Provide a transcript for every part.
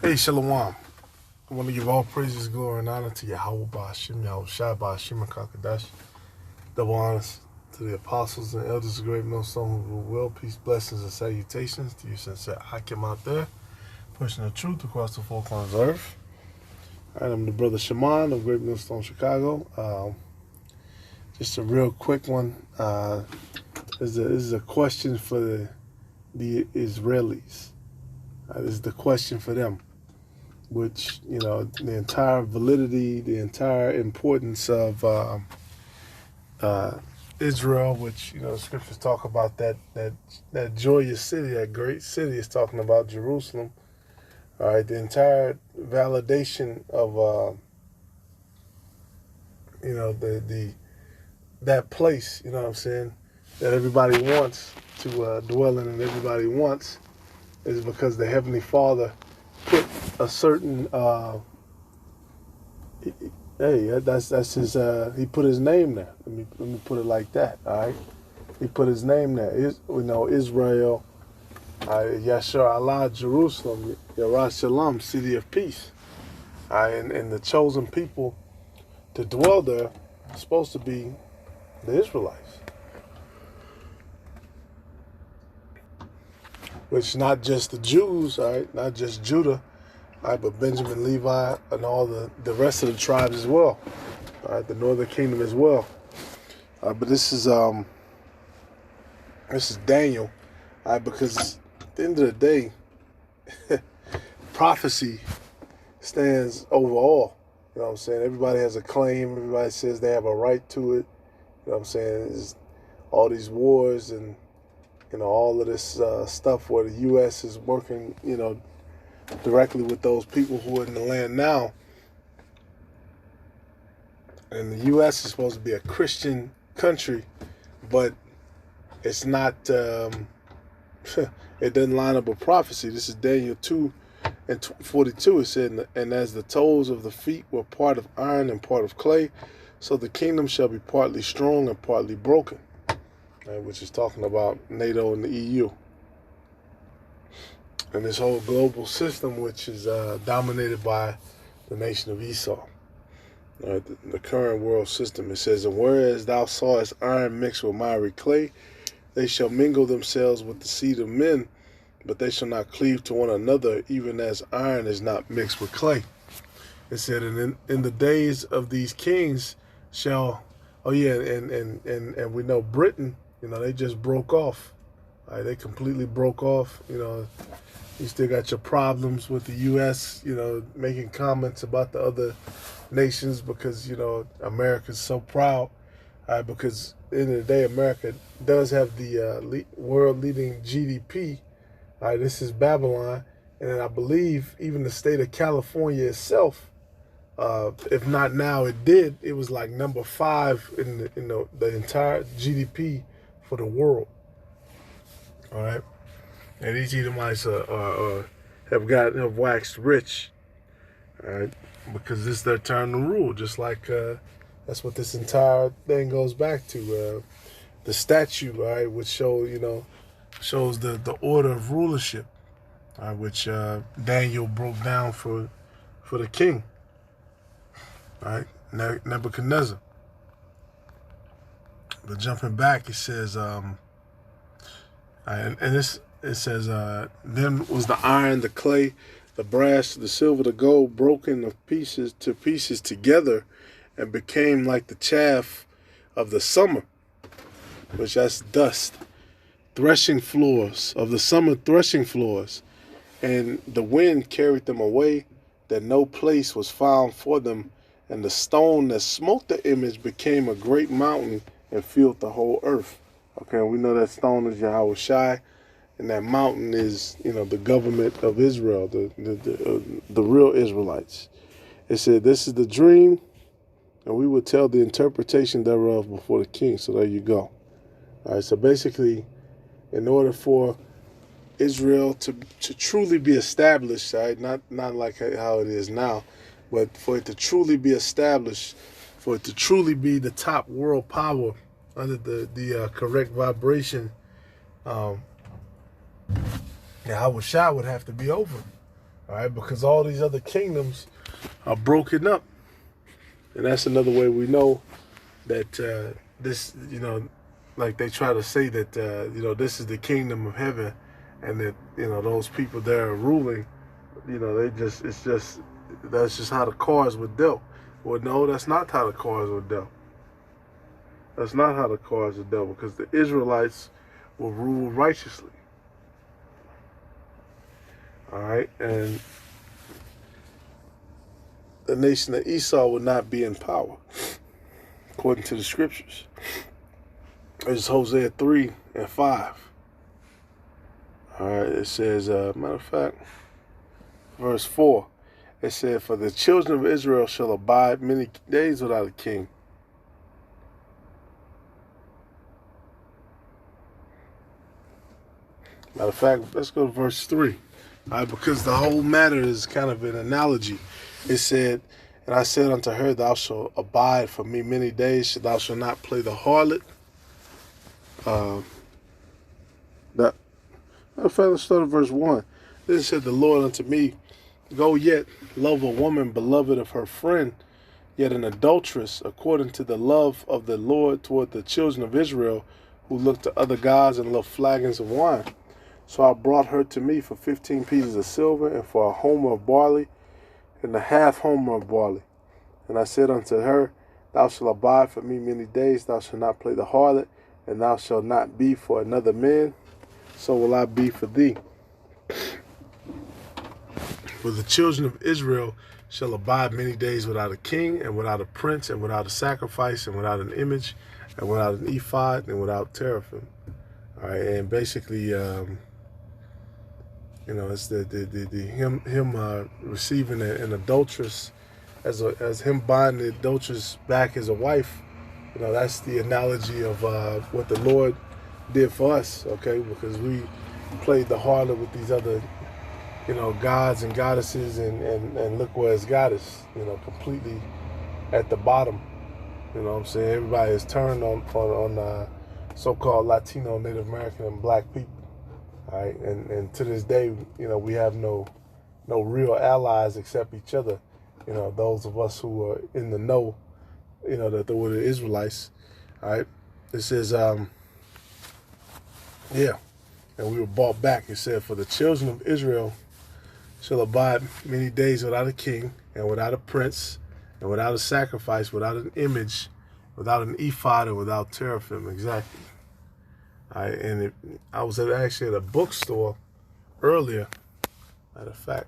Hey, Shalom. I want to give all praises, glory, and honor to Yahweh Ba'ashim, Yahweh Shai Ba'ashim, and Kakadash. Double honors to the apostles and elders of Great Millstone who rule well. Peace, blessings, and salutations to you, sincere Hakim out there, pushing the truth across the four corners of earth. All right, I'm the brother Shaman of Great Millstone, Chicago. Just a real quick one. This is a question for the Israelis. This is the question for them, which, you know, the entire validity, the entire importance of Israel, which, you know, the scriptures talk about that joyous city, that great city is talking about Jerusalem. All right, the entire validation of, you know, that place, you know what I'm saying, that everybody wants to dwell in and everybody wants is because the Heavenly Father put a certain that's his he put his name there. Let me put it like that. All right, he put his name there. We know Israel, Yashar Allah, Jerusalem, Yerushalayim, city of peace. All right, and the chosen people to dwell there is supposed to be the Israelites, which not just the Jews, all right, not just Judah. All right, but Benjamin, Levi, and all the rest of the tribes as well. All right, the northern kingdom as well. But this is Daniel. All right, because at the end of the day, prophecy stands over all. You know what I'm saying? Everybody has a claim. Everybody says they have a right to it. You know what I'm saying? There's all these wars and, you know, all of this stuff where the U.S. is working, you know, directly with those people who are in the land now. And the U.S. is supposed to be a Christian country, but it's not, it doesn't line up with prophecy. This is Daniel 2 and 42. It said, and as the toes of the feet were part of iron and part of clay, so the kingdom shall be partly strong and partly broken. Right, which is talking about NATO and the EU. And this whole global system, which is dominated by the nation of Esau. The current world system, it says, and whereas thou sawest iron mixed with miry clay, they shall mingle themselves with the seed of men, but they shall not cleave to one another, even as iron is not mixed with clay. It said, and in the days of these kings shall, and we know Britain, you know, they just broke off. Right, they completely broke off. You know, you still got your problems with the U.S., you know, making comments about the other nations because, you know, America's so proud. Because at the end of the day, America does have the world-leading GDP. This is Babylon. And I believe even the state of California itself, if not now, it did. It was like number 5 in the entire GDP for the world. All right, and these Edomites have waxed rich, all right, because this is their turn to rule. Just like that's what this entire thing goes back to. The statue, all right, which shows the order of rulership, which Daniel broke down for the king, all right, Nebuchadnezzar. But jumping back, it says. It says, then was the iron, the clay, the brass, the silver, the gold broken to pieces together and became like the chaff of the summer, which that's dust, threshing floors, of the summer threshing floors. And the wind carried them away, that no place was found for them. And the stone that smote the image became a great mountain and filled the whole earth. Okay, we know that stone is Yahweh Shai, and that mountain is, you know, the government of Israel, the real Israelites. It said, this is the dream, and we will tell the interpretation thereof before the king. So there you go. All right, so basically, in order for Israel to truly be established, right, not like how it is now, but for it to truly be established, for it to truly be the top world power under the correct vibration, Yahweh Shai would have to be over. All right, because all these other kingdoms are broken up. And that's another way we know that this, like they try to say that, this is the kingdom of heaven, and that, those people there are ruling, that's just how the cards were dealt. Well, no, that's not how the cards were dealt. That's not how the cards are dealt, because the Israelites will rule righteously. All right, and the nation of Esau would not be in power, according to the scriptures. It's Hosea 3:5. All right, it says, matter of fact, verse 4, it said, "For the children of Israel shall abide many days without a king." Matter of fact, let's go to verse 3. All right, because the whole matter is kind of an analogy. It said, "And I said unto her, Thou shalt abide for me many days, thou shalt not play the harlot." Matter of fact, let's start at verse 1. Then said the Lord unto me, "Go yet, love a woman beloved of her friend, yet an adulteress, according to the love of the Lord toward the children of Israel, who look to other gods and love flagons of wine. So I brought her to me for 15 pieces of silver, and for a homer of barley, and a half homer of barley. And I said unto her, Thou shalt abide for me many days, thou shalt not play the harlot, and thou shalt not be for another man, so will I be for thee. For the children of Israel shall abide many days without a king, and without a prince, and without a sacrifice, and without an image, and without an ephod, and without teraphim." All right, and basically, it's him receiving an adulteress as him buying the adulteress back as a wife. That's the analogy of what the Lord did for us. Okay, because we played the harlot with these other, gods and goddesses, and look where it's got us. Completely at the bottom. You know what I'm saying? Everybody is turned on so-called Latino, Native American, and black people. All right, and to this day, we have no real allies except each other. Those of us who are in the know, that were the Israelites. All right, it says, and we were bought back. It said, "For the children of Israel shall abide many days without a king, and without a prince, and without a sacrifice, without an image, without an ephod, and without teraphim." Exactly. And I was actually at a bookstore earlier, matter of fact,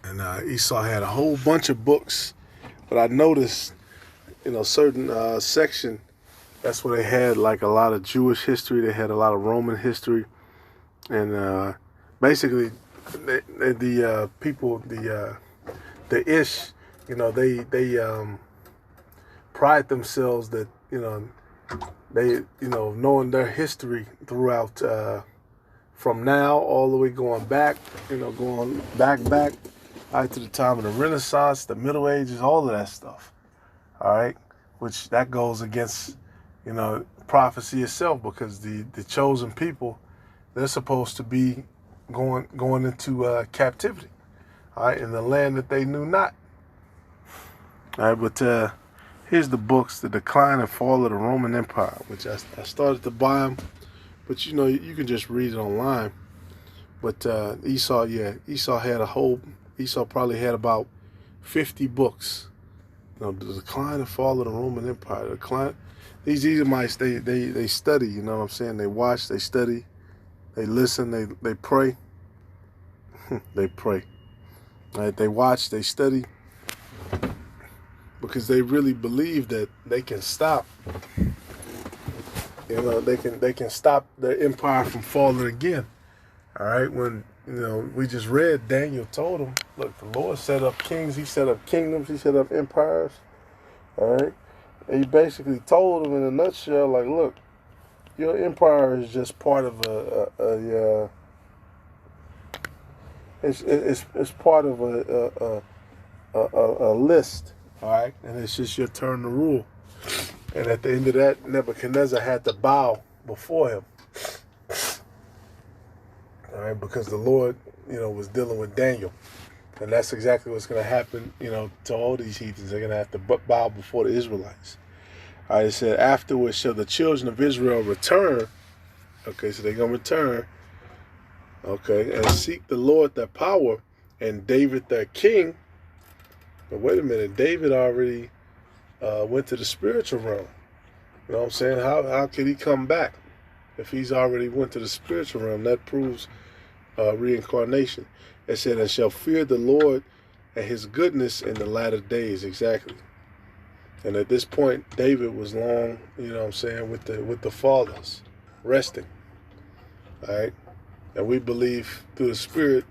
and Esau had a whole bunch of books, but I noticed, certain section, that's where they had like a lot of Jewish history, they had a lot of Roman history, and basically the people, the Ish, they pride themselves that, they, knowing their history throughout, from now all the way going back, going back, right to the time of the Renaissance, the Middle Ages, all of that stuff. All right, which that goes against, prophecy itself, because the chosen people, they're supposed to be going into captivity, all right, in the land that they knew not. All right, but here's the books: The Decline and Fall of the Roman Empire, which I started to buy them, but you can just read it online. But Esau probably had about 50 books. The Decline and Fall of the Roman Empire. These Edomites, they study. You know what I'm saying? They watch, they study, they listen, they pray. They pray. Right? They watch, they study, because they really believe that they can stop. They can stop the empire from falling again. All right, when we just read, Daniel told them, look, the Lord set up kings, he set up kingdoms, he set up empires. All right, and he basically told them in a nutshell, like, look, your empire is just part of it's part of a list. All right, and it's just your turn to rule. And at the end of that, Nebuchadnezzar had to bow before him. All right? Because the Lord, was dealing with Daniel. And that's exactly what's going to happen, to all these heathens. They're going to have to bow before the Israelites. All right, it said, afterwards shall the children of Israel return. Okay, so they're going to return. Okay, and seek the Lord their power and David their king. But wait a minute, David already went to the spiritual realm. You know what I'm saying? How could he come back if he's already went to the spiritual realm? That proves reincarnation. It said, and shall fear the Lord and his goodness in the latter days. Exactly. And at this point, David was long, with the fathers, resting. All right. And we believe through the Spirit,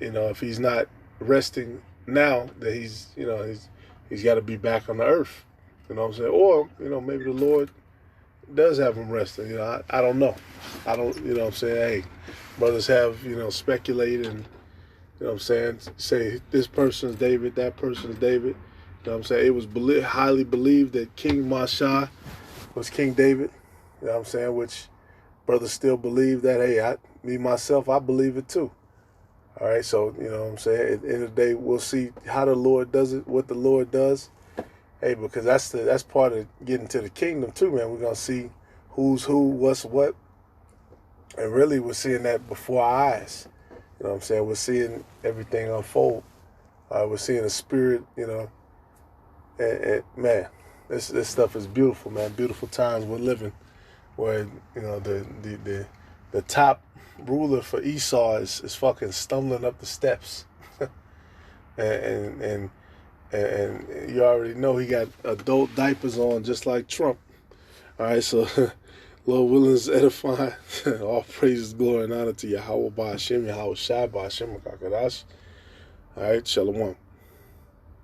if he's not resting now, that he's got to be back on the earth. You know what I'm saying? Or, maybe the Lord does have him resting. I don't know. I don't, what I'm saying? Hey, brothers have, speculated and, say this person's David, that person's David. You know what I'm saying? It was highly believed that King Mashah was King David. You know what I'm saying? Which brothers still believe that. Hey, me myself, I believe it too. All right, so, you know what I'm saying? At the end of the day, we'll see how the Lord does it, what the Lord does. Hey, because that's part of getting to the kingdom too, man. We're going to see who's who, what's what. And really, we're seeing that before our eyes. You know what I'm saying? We're seeing everything unfold. We're seeing the Spirit, and man, this stuff is beautiful, man. Beautiful times we're living where, the top ruler for Esau is fucking stumbling up the steps. and you already know he got adult diapers on just like Trump. All right, so Lord willing is edifying. All praises, glory, and honor to Yahweh Ba'ashem, Yahweh Shai Ba'ashem Kakadash. All right, Shalom.